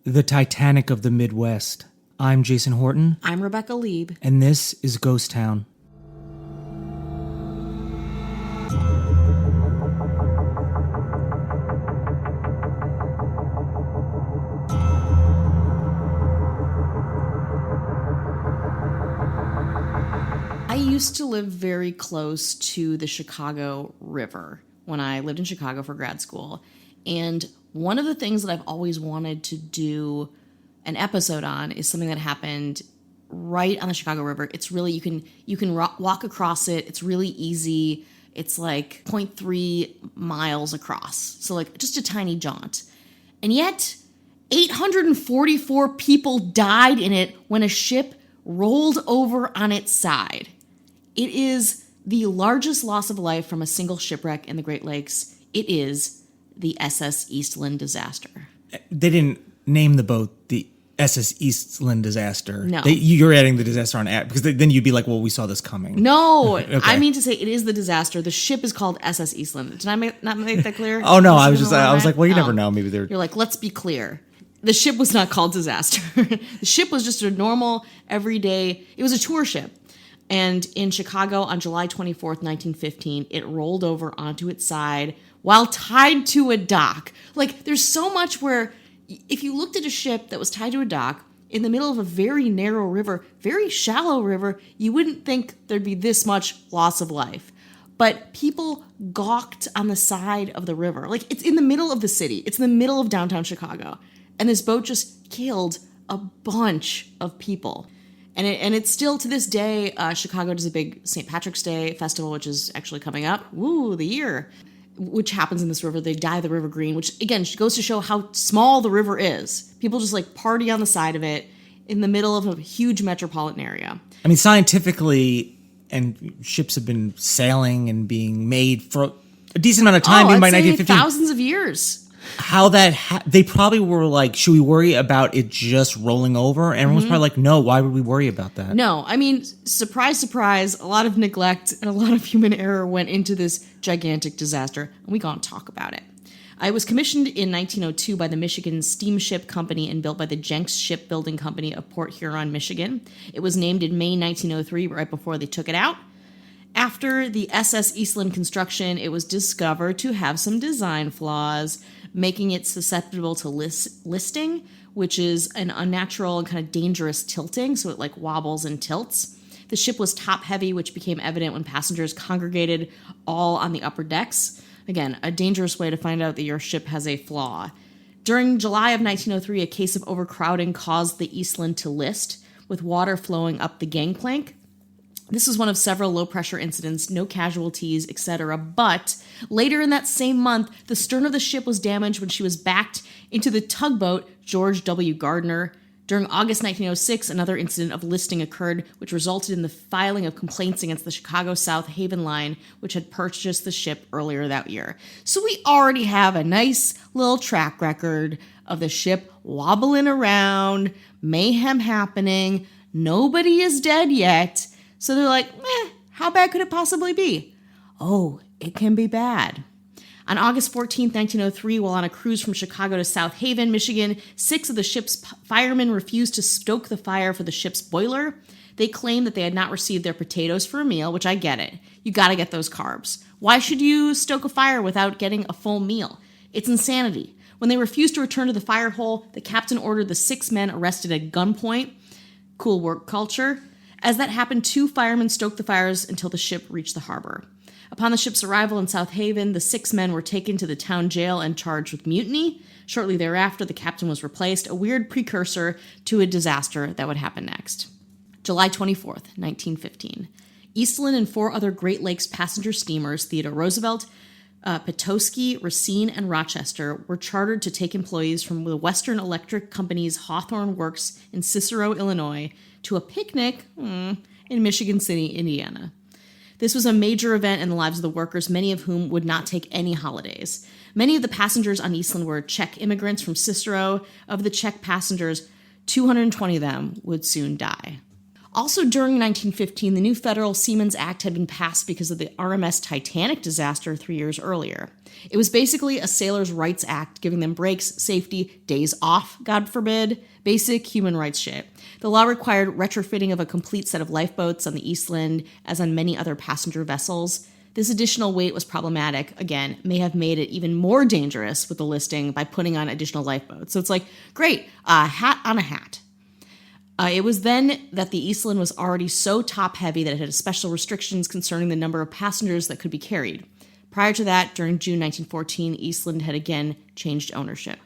The Titanic of the Midwest. I'm Jason Horton. I'm Rebecca Lieb. And this is Ghost Town. I used to live very close to the Chicago River when I lived in Chicago for grad school. And one of the things that I've always wanted to do an episode on is something that happened right on the Chicago River. It's really, you can walk across it. It's really easy. It's like 0.3 miles across. So like just a tiny jaunt. And yet 844 people died in it when a ship rolled over on its side. It is the largest loss of life from a single shipwreck in the Great Lakes. It is the SS Eastland Disaster. They didn't name the boat the SS Eastland Disaster. No. You're adding the disaster on because then you'd be like, well, we saw this coming. No, Okay. I mean to say it is the disaster. The ship is called SS Eastland. Did I not make that clear? Oh, no, I was like, well, you never know. Maybe they're... You're like, let's be clear. The ship was not called Disaster. The ship was just a normal, everyday, it was a tour ship. And in Chicago on July 24th, 1915, it rolled over onto its side while tied to a dock. Like, there's so much where if you looked at a ship that was tied to a dock in the middle of a very narrow river, very shallow river, you wouldn't think there'd be this much loss of life. But people gawked on the side of the river. Like, it's in the middle of the city. It's in the middle of downtown Chicago. And this boat just killed a bunch of people. And it's still, to this day, Chicago does a big St. Patrick's Day festival, which is actually coming up. Woo, the year. Which happens in this river. They dye the river green, which, again, goes to show how small the river is. People just, like, party on the side of it in the middle of a huge metropolitan area. I mean, scientifically, and ships have been sailing and being made for a decent amount of time. I'd by say 1915. thousands of years. How that they probably were like, should we worry about it just rolling over? And everyone's probably like, no, why would we worry about that? No, I mean, surprise, surprise, a lot of neglect and a lot of human error went into this gigantic disaster, and we gonna talk about it. It was commissioned in 1902 by the Michigan Steamship Company and built by the Jenks Shipbuilding Company of Port Huron, Michigan. It was named in May 1903, right before they took it out. After the SS Eastland construction, it was discovered to have some design flaws, making it susceptible to listing, which is an unnatural and kind of dangerous tilting, so it like wobbles and tilts. The ship was top heavy, which became evident when passengers congregated all on the upper decks. Again, a dangerous way to find out that your ship has a flaw. During July of 1903, a case of overcrowding caused the Eastland to list, with water flowing up the gangplank. This was one of several low-pressure incidents, no casualties, etc. But later in that same month, the stern of the ship was damaged when she was backed into the tugboat George W. Gardner. During August 1906, another incident of listing occurred, which resulted in the filing of complaints against the Chicago South Haven Line, which had purchased the ship earlier that year. So we already have a nice little track record of the ship wobbling around, mayhem happening, nobody is dead yet. So they're like, how bad could it possibly be? Oh, it can be bad. On August 14, 1903, while on a cruise from Chicago to South Haven, Michigan, 6 of the ship's firemen refused to stoke the fire for the ship's boiler. They claimed that they had not received their potatoes for a meal, which I get it. You gotta get those carbs. Why should you stoke a fire without getting a full meal? It's insanity. When they refused to return to the fire hole, the captain ordered the 6 men arrested at gunpoint. Cool work culture. As that happened, 2 firemen stoked the fires until the ship reached the harbor. Upon the ship's arrival in South Haven, the 6 men were taken to the town jail and charged with mutiny. Shortly thereafter, the captain was replaced, a weird precursor to a disaster that would happen next. July 24th, 1915. Eastland and 4 other Great Lakes passenger steamers, Theodore Roosevelt, Petoskey, Racine, and Rochester, were chartered to take employees from the Western Electric Company's Hawthorne Works in Cicero, Illinois, to a picnic in Michigan City, Indiana. This was a major event in the lives of the workers, many of whom would not take any holidays. Many of the passengers on Eastland were Czech immigrants from Cicero. Of the Czech passengers, 220 of them would soon die. Also, during 1915, the new Federal Seamen's Act had been passed because of the RMS Titanic disaster 3 years earlier. It was basically a sailors' rights act, giving them breaks, safety, days off, God forbid, basic human rights shit. The law required retrofitting of a complete set of lifeboats on the Eastland, as on many other passenger vessels. This additional weight was problematic, again, may have made it even more dangerous with the listing by putting on additional lifeboats. So it's like, great, a hat on a hat. It was then that the Eastland was already so top-heavy that it had special restrictions concerning the number of passengers that could be carried. Prior to that, during June 1914, Eastland had again changed ownership.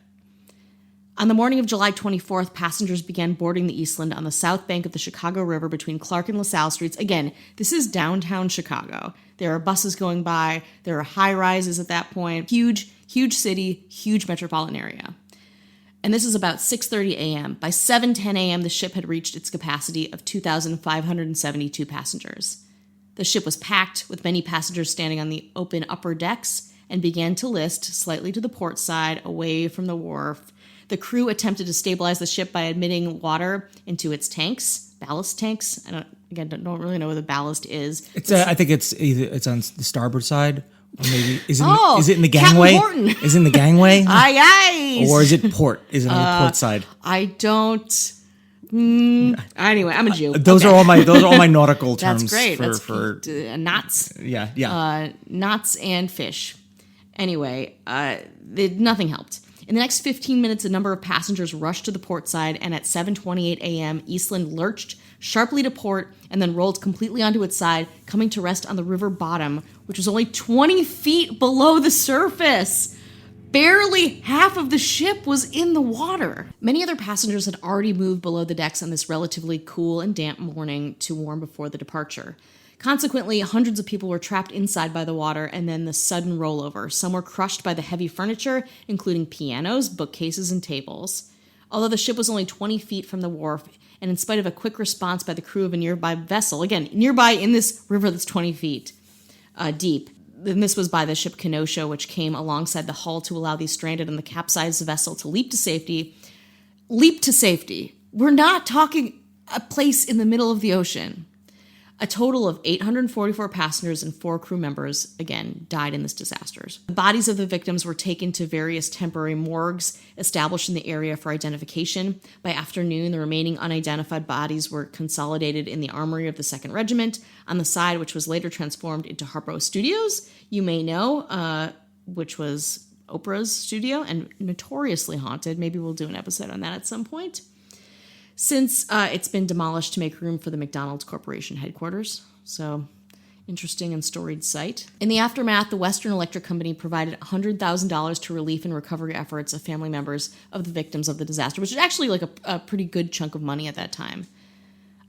On the morning of July 24th, passengers began boarding the Eastland on the south bank of the Chicago River between Clark and LaSalle Streets. Again, this is downtown Chicago. There are buses going by. There are high-rises at that point. Huge, huge city, huge metropolitan area. And this is about 6:30 a.m. By 7:10 a.m., the ship had reached its capacity of 2,572 passengers. The ship was packed, with many passengers standing on the open upper decks, and began to list slightly to the port side, away from the wharf. The crew attempted to stabilize the ship by admitting water into its tanks, ballast tanks. I don't really know what the ballast is. I think it's on the starboard side. Or maybe is it in the Captain gangway? Horton. Is it in the gangway? Aye, aye. Or is it port? Is it on the port side? I don't. Anyway, I'm a Jew. Those are all my nautical terms. That's great. For knots. Yeah. Knots and fish. Anyway, nothing helped. In the next 15 minutes, a number of passengers rushed to the port side, and at 7:28 a.m., Eastland lurched sharply to port and then rolled completely onto its side, coming to rest on the river bottom, which was only 20 feet below the surface. Barely half of the ship was in the water. Many other passengers had already moved below the decks on this relatively cool and damp morning to warm before the departure. Consequently, hundreds of people were trapped inside by the water and then the sudden rollover. Some were crushed by the heavy furniture, including pianos, bookcases, and tables. Although the ship was only 20 feet from the wharf, and in spite of a quick response by the crew of a nearby vessel, again, nearby in this river that's 20 feet deep, and this was by the ship Kenosha, which came alongside the hull to allow these stranded on the capsized vessel to leap to safety. Leap to safety. We're not talking a place in the middle of the ocean. A total of 844 passengers and 4 crew members, again, died in this disaster. The bodies of the victims were taken to various temporary morgues established in the area for identification. By afternoon, the remaining unidentified bodies were consolidated in the armory of the 2nd Regiment on the side, which was later transformed into Harpo Studios, you may know, which was Oprah's studio and notoriously haunted. Maybe we'll do an episode on that at some point. Since it's been demolished to make room for the McDonald's Corporation headquarters. So, interesting and storied site. In the aftermath, the Western Electric Company provided $100,000 to relief and recovery efforts of family members of the victims of the disaster, which is actually like a pretty good chunk of money at that time.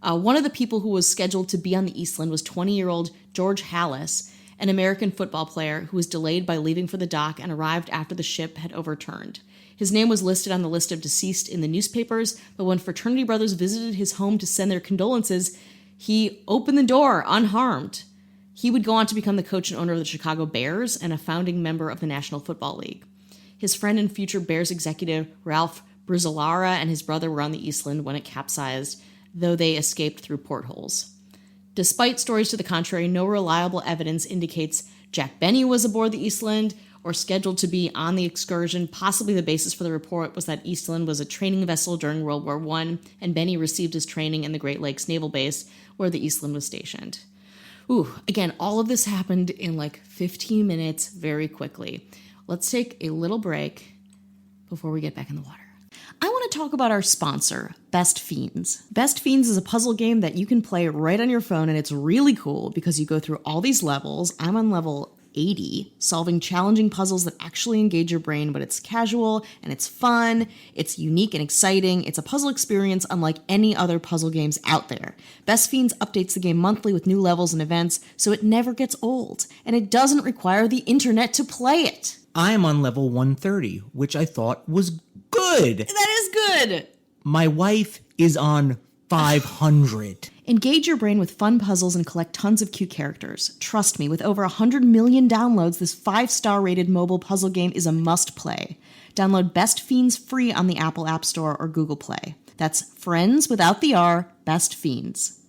One of the people who was scheduled to be on the Eastland was 20-year-old George Hallis, an American football player who was delayed by leaving for the dock and arrived after the ship had overturned. His name was listed on the list of deceased in the newspapers, but when fraternity brothers visited his home to send their condolences, he opened the door unharmed. He would go on to become the coach and owner of the Chicago Bears and a founding member of the National Football League. His friend and future Bears executive, Ralph Brizolara, and his brother were on the Eastland when it capsized, though they escaped through portholes. Despite stories to the contrary, no reliable evidence indicates Jack Benny was aboard the Eastland or scheduled to be on the excursion. Possibly the basis for the report was that Eastland was a training vessel during World War I, and Benny received his training in the Great Lakes Naval Base, where the Eastland was stationed. Again, all of this happened in like 15 minutes, very quickly. Let's take a little break before we get back in the water. I want to talk about our sponsor, Best Fiends. Best Fiends is a puzzle game that you can play right on your phone, and it's really cool because you go through all these levels. I'm on level 80, solving challenging puzzles that actually engage your brain, but it's casual and it's fun, it's unique and exciting. It's a puzzle experience unlike any other puzzle games out there. Best Fiends updates the game monthly with new levels and events, so it never gets old, and it doesn't require the internet to play it. I am on level 130, which I thought was good. That is good. My wife is on 500. Engage your brain with fun puzzles and collect tons of cute characters. Trust me, with over 100 million downloads, this 5-star rated mobile puzzle game is a must-play. Download Best Fiends free on the Apple App Store or Google Play. That's Friends without the R, Best Fiends.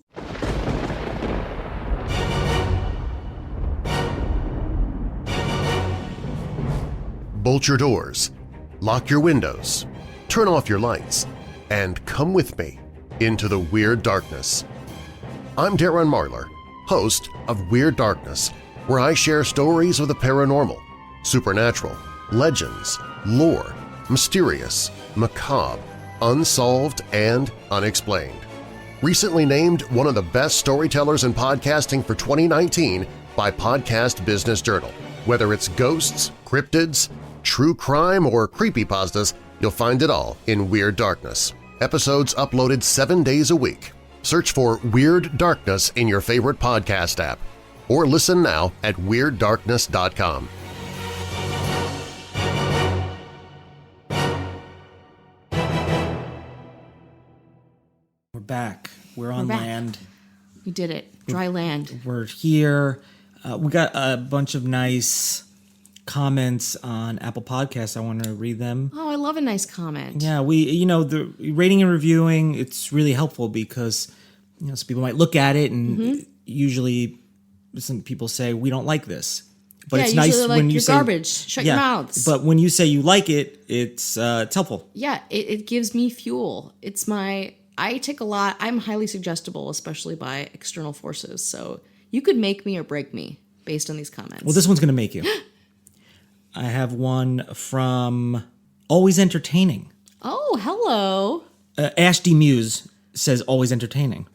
bolt your doors, lock your windows, turn off your lights, and come with me into the Weird Darkness. I'm Darren Marlar, host of Weird Darkness, where I share stories of the paranormal, supernatural, legends, lore, mysterious, macabre, unsolved, and unexplained. Recently named one of the best storytellers in podcasting for 2019 by Podcast Business Journal. Whether it's ghosts, cryptids, true crime, or creepypastas, you'll find it all in Weird Darkness. Episodes uploaded 7 days a week. Search for Weird Darkness in your favorite podcast app, or listen now at WeirdDarkness.com. We're back. We're on back. land. We did it. Dry land. We're here. We got a bunch of nice comments on Apple Podcasts. I want to read them. Oh, I love a nice comment. Yeah, the rating and reviewing, it's really helpful because, some people might look at it and usually some people say, we don't like this. But it's nice when you say garbage. Shut your mouths. But when you say you like it, it's helpful. Yeah, it gives me fuel. I take a lot. I'm highly suggestible, especially by external forces. So you could make me or break me based on these comments. Well, this one's going to make you. I have one from Always Entertaining. Oh, hello. Ash D. Muse says Always Entertaining.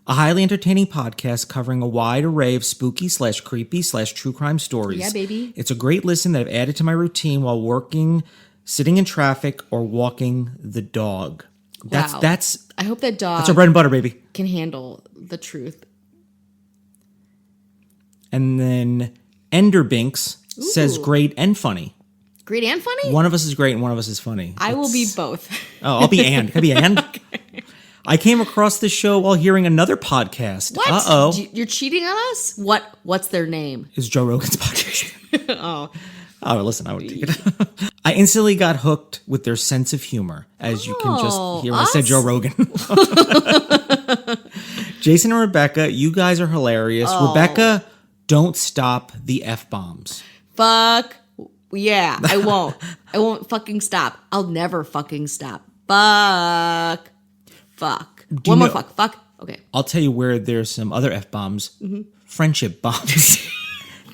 A highly entertaining podcast covering a wide array of spooky / creepy / true crime stories. Yeah, baby. It's a great listen that I've added to my routine while working, sitting in traffic, or walking the dog. Wow. That's I hope that dog that's our bread and butter, baby. can handle the truth. And then Enderbinks says great and funny. Great and funny? One of us is great and one of us is funny. I will be both. Oh, I'll be and. Can I be and? Okay. I came across this show while hearing another podcast. What? Uh-oh. You're cheating on us? What's their name? It's Joe Rogan's podcast. Oh. Oh, listen, I would take it. I instantly got hooked with their sense of humor, as you can just hear when I said Joe Rogan. Jason and Rebecca, you guys are hilarious. Rebecca, don't stop the F-bombs. Fuck. Yeah, I won't. I won't fucking stop. I'll never fucking stop. Fuck. One more fuck. Fuck. Okay. I'll tell you where there's some other F-bombs. Friendship bombs.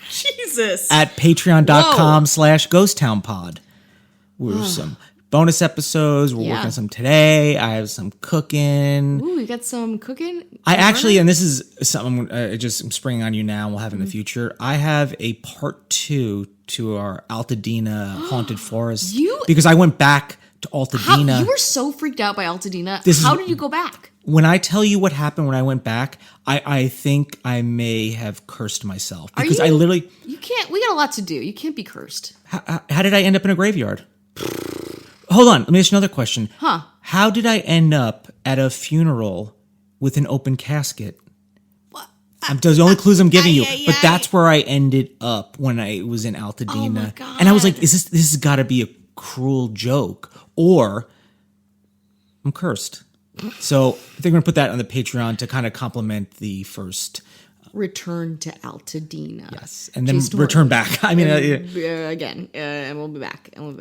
Jesus. At patreon.com/ghosttownpod. There's some bonus episodes. We're working on some today. I have some cooking. Ooh, we got some cooking. I actually, and this is something I'm springing on you now, and we'll have in the future. I have a part 2 to our Altadena haunted forest. Because I went back to Altadena. You were so freaked out by Altadena. How did you go back? When I tell you what happened when I went back, I think I may have cursed myself. Because I literally... You can't... We got a lot to do. You can't be cursed. How did I end up in a graveyard? Hold on. Let me ask you another question. How did I end up at a funeral with an open casket? What? Those are the only clues I'm giving you. But that's where I ended up when I was in Altadena. Oh my God. And I was like, this has got to be a cruel joke. Or I'm cursed. So I think we're going to put that on the Patreon to kind of complement the first. Return to Altadena. Yes. And then return back. I mean, again, and we'll be back. Oh,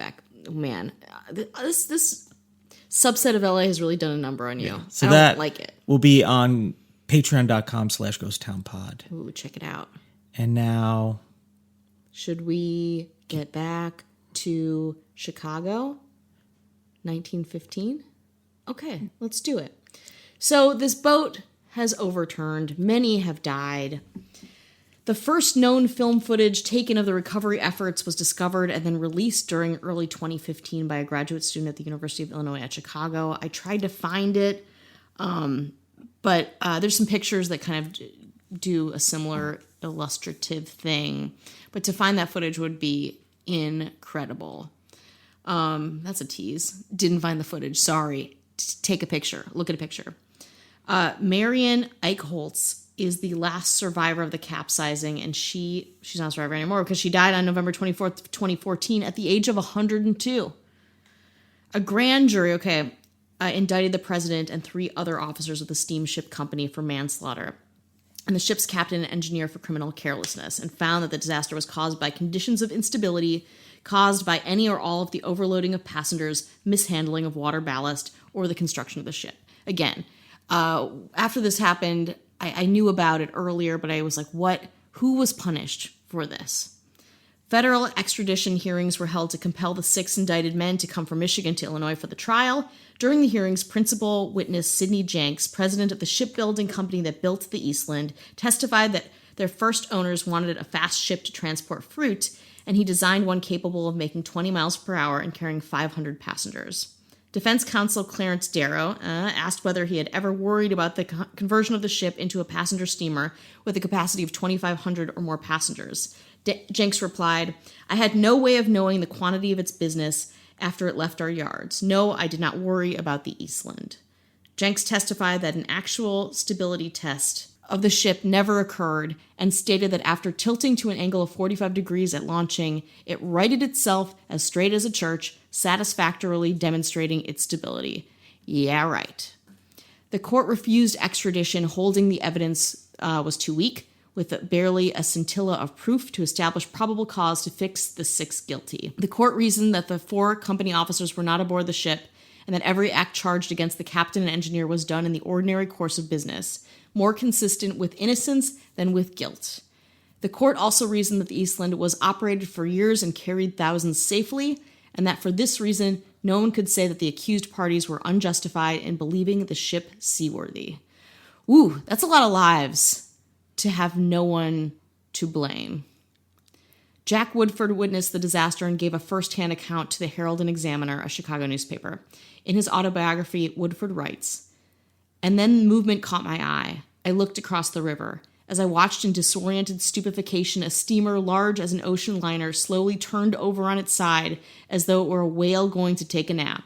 man, this subset of LA has really done a number on you. Yeah. So I don't like it. Will be on patreon.com/ghosttownpod. Ooh, check it out. And now. Should we get back to Chicago? 1915? Okay, let's do it. So this boat has overturned. Many have died. The first known film footage taken of the recovery efforts was discovered and then released during early 2015 by a graduate student at the University of Illinois at Chicago. I tried to find it, but there's some pictures that kind of do a similar illustrative thing. But to find that footage would be incredible. That's a tease. Didn't find the footage. Sorry. Take a picture. Look at a picture. Marion Eichholz is the last survivor of the capsizing, and she's not a survivor anymore because she died on November 24th, 2014 at the age of 102. A grand jury, indicted the president and 3 other officers of the steamship company for manslaughter and the ship's captain and engineer for criminal carelessness, and found that the disaster was caused by conditions of instability caused by any or all of the overloading of passengers, mishandling of water ballast, or the construction of the ship. Again, after this happened, I knew about it earlier, but I was like, what? Who was punished for this? Federal extradition hearings were held to compel the 6 indicted men to come from Michigan to Illinois for the trial. During the hearings, principal witness Sidney Jenks, president of the shipbuilding company that built the Eastland, testified that their first owners wanted a fast ship to transport fruit, and he designed one capable of making 20 miles per hour and carrying 500 passengers. Defense counsel Clarence Darrow asked whether he had ever worried about the conversion of the ship into a passenger steamer with a capacity of 2,500 or more passengers. Jenks replied, "I had no way of knowing the quantity of its business after it left our yards. No, I did not worry about the Eastland." Jenks testified that an actual stability test of the ship never occurred and stated that after tilting to an angle of 45 degrees at launching, it righted itself as straight as a church, satisfactorily demonstrating its stability. Yeah, right. The court refused extradition, holding the evidence was too weak, with barely a scintilla of proof to establish probable cause to fix the 6 guilty. The court reasoned that the 4 company officers were not aboard the ship and that every act charged against the captain and engineer was done in the ordinary course of business, more consistent with innocence than with guilt. The court also reasoned that the Eastland was operated for years and carried thousands safely, and that for this reason, no one could say that the accused parties were unjustified in believing the ship seaworthy. Ooh, that's a lot of lives to have no one to blame. Jack Woodford witnessed the disaster and gave a first-hand account to the Herald and Examiner, a Chicago newspaper. In his autobiography, Woodford writes, "And then the movement caught my eye. I looked across the river. As I watched in disoriented stupefaction, a steamer large as an ocean liner slowly turned over on its side as though it were a whale going to take a nap.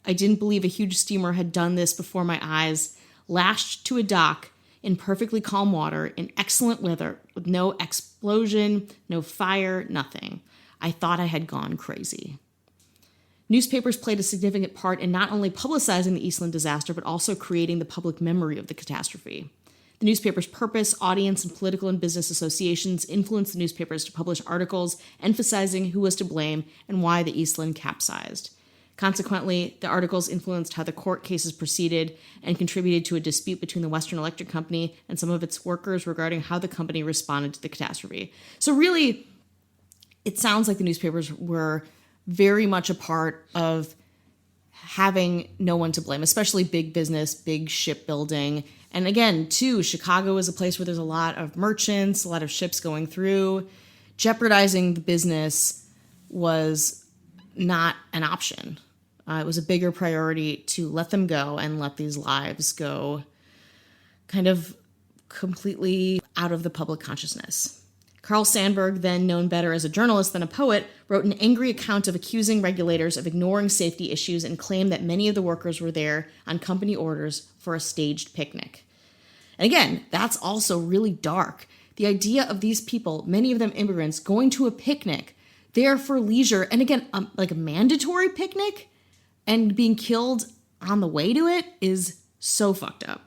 I didn't believe a huge steamer had done this before my eyes, lashed to a dock in perfectly calm water, in excellent weather, with no explosion, no fire, nothing. I thought I had gone crazy." Newspapers played a significant part in not only publicizing the Eastland disaster, but also creating the public memory of the catastrophe. The newspaper's purpose, audience, and political and business associations influenced the newspapers to publish articles emphasizing who was to blame and why the Eastland capsized. Consequently, the articles influenced how the court cases proceeded and contributed to a dispute between the Western Electric Company and some of its workers regarding how the company responded to the catastrophe. So really, it sounds like the newspapers were very much a part of having no one to blame, especially big business, big shipbuilding. And again, too, Chicago is a place where there's a lot of merchants, a lot of ships going through. Jeopardizing the business was not an option. It was a bigger priority to let them go and let these lives go kind of completely out of the public consciousness. Carl Sandburg, then known better as a journalist than a poet, wrote an angry account of accusing regulators of ignoring safety issues and claimed that many of the workers were there on company orders for a staged picnic. And again, that's also really dark. The idea of these people, many of them immigrants, going to a picnic, there for leisure, and again, like a mandatory picnic, and being killed on the way to it is so fucked up.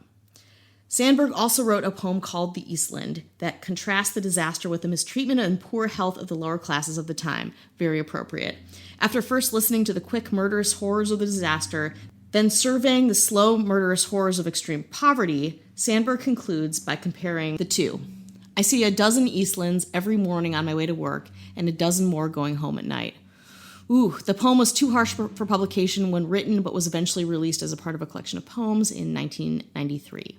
Sandburg also wrote a poem called The Eastland that contrasts the disaster with the mistreatment and poor health of the lower classes of the time. Very appropriate. After first listening to the quick, murderous horrors of the disaster, then surveying the slow, murderous horrors of extreme poverty, Sandburg concludes by comparing the two. "I see a dozen Eastlands every morning on my way to work, and a dozen more going home at night." Ooh, the poem was too harsh for publication when written, but was eventually released as a part of a collection of poems in 1993.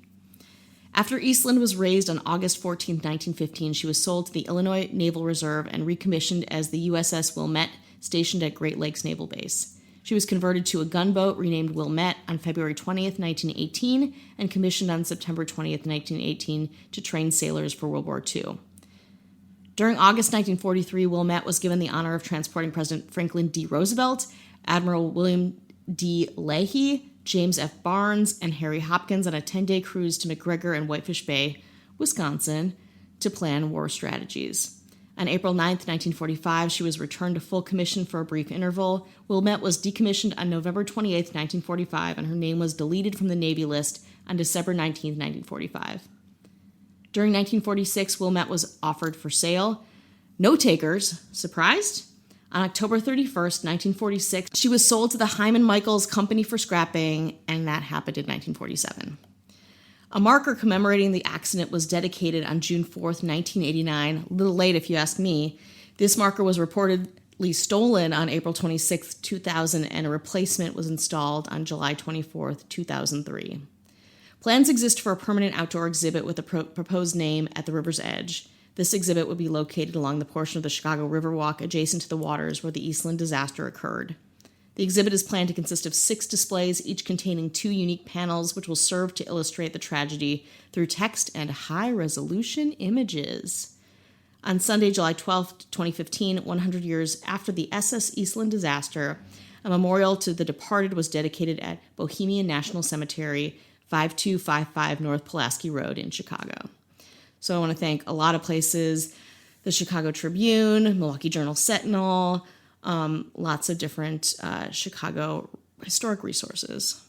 After Eastland was raised on August 14, 1915, she was sold to the Illinois Naval Reserve and recommissioned as the USS Wilmette, stationed at Great Lakes Naval Base. She was converted to a gunboat renamed Wilmette on February 20th, 1918, and commissioned on September 20th, 1918, to train sailors for World War II. During August 1943, Wilmette was given the honor of transporting President Franklin D. Roosevelt, Admiral William D. Leahy, James F. Barnes, and Harry Hopkins on a 10-day cruise to McGregor and Whitefish Bay, Wisconsin, to plan war strategies. On April 9, 1945, she was returned to full commission for a brief interval. Wilmette was decommissioned on November 28, 1945, and her name was deleted from the Navy list on December 19, 1945. During 1946, Wilmette was offered for sale. No takers. Surprised? On October 31st, 1946, she was sold to the Hyman Michaels Company for scrapping, and that happened in 1947. A marker commemorating the accident was dedicated on June 4th, 1989. A little late if you ask me. This marker was reportedly stolen on April 26, 2000, and a replacement was installed on July 24th, 2003. Plans exist for a permanent outdoor exhibit with a proposed name at the river's edge. This exhibit would be located along the portion of the Chicago Riverwalk adjacent to the waters where the Eastland Disaster occurred. The exhibit is planned to consist of 6 displays, each containing 2 unique panels, which will serve to illustrate the tragedy through text and high-resolution images. On Sunday, July 12, 2015, 100 years after the SS Eastland Disaster, a memorial to the departed was dedicated at Bohemian National Cemetery, 5255 North Pulaski Road in Chicago. So I want to thank a lot of places, the Chicago Tribune, Milwaukee Journal-Sentinel, lots of different Chicago historic resources.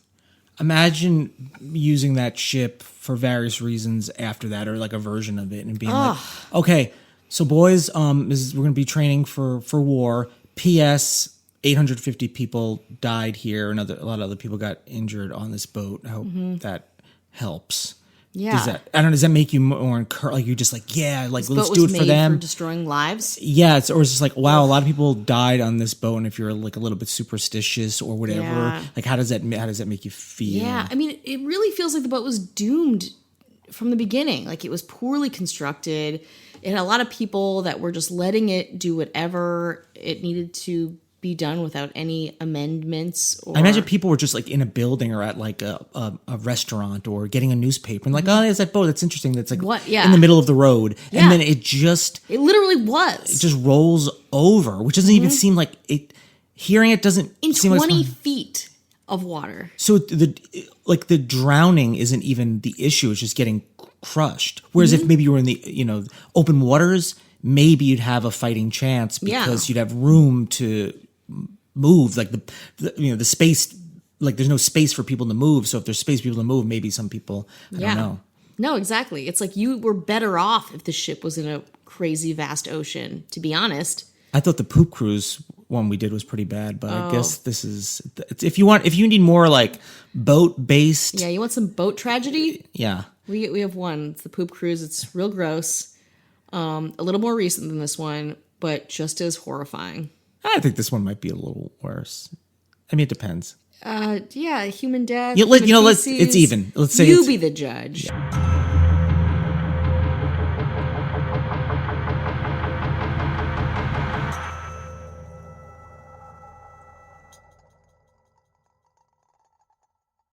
Imagine using that ship for various reasons after that, or like a version of it, and being like, okay, so boys, we're going to be training for war. P.S. 850 people died here, and a lot of other people got injured on this boat. I hope that helps. Yeah. Does that make you more like you're just like, yeah, like let's do it for them? For destroying lives? Yeah, or it's just like, wow, a lot of people died on this boat, and if you're like a little bit superstitious or whatever, like how does that make you feel? Yeah, I mean, it really feels like the boat was doomed from the beginning. Like it was poorly constructed. It had a lot of people that were just letting it do whatever it needed to be done without any amendments. I imagine people were just like in a building or at like a restaurant or getting a newspaper and like, oh, there's that boat. That's interesting. That's like in the middle of the road. Yeah. And then it literally was. It just rolls over, which doesn't even seem like it. Hearing it doesn't seem like 20 feet of water. So the drowning isn't even the issue. It's just getting crushed. Whereas if maybe you were in the, open waters, maybe you'd have a fighting chance because you'd have room to move, like the space, like there's no space for people to move. So if there's space for people to move, maybe some people, I don't know. No, exactly. It's like you were better off if the ship was in a crazy vast ocean, to be honest. I thought the poop cruise one we did was pretty bad, but I guess this is, if you need more like boat based. Yeah. You want some boat tragedy? Yeah. We have one. It's the poop cruise. It's real gross. A little more recent than this one, but just as horrifying. I think this one might be a little worse. I mean, it depends. Yeah, human death. It's even. Let's say you be the judge. Yeah.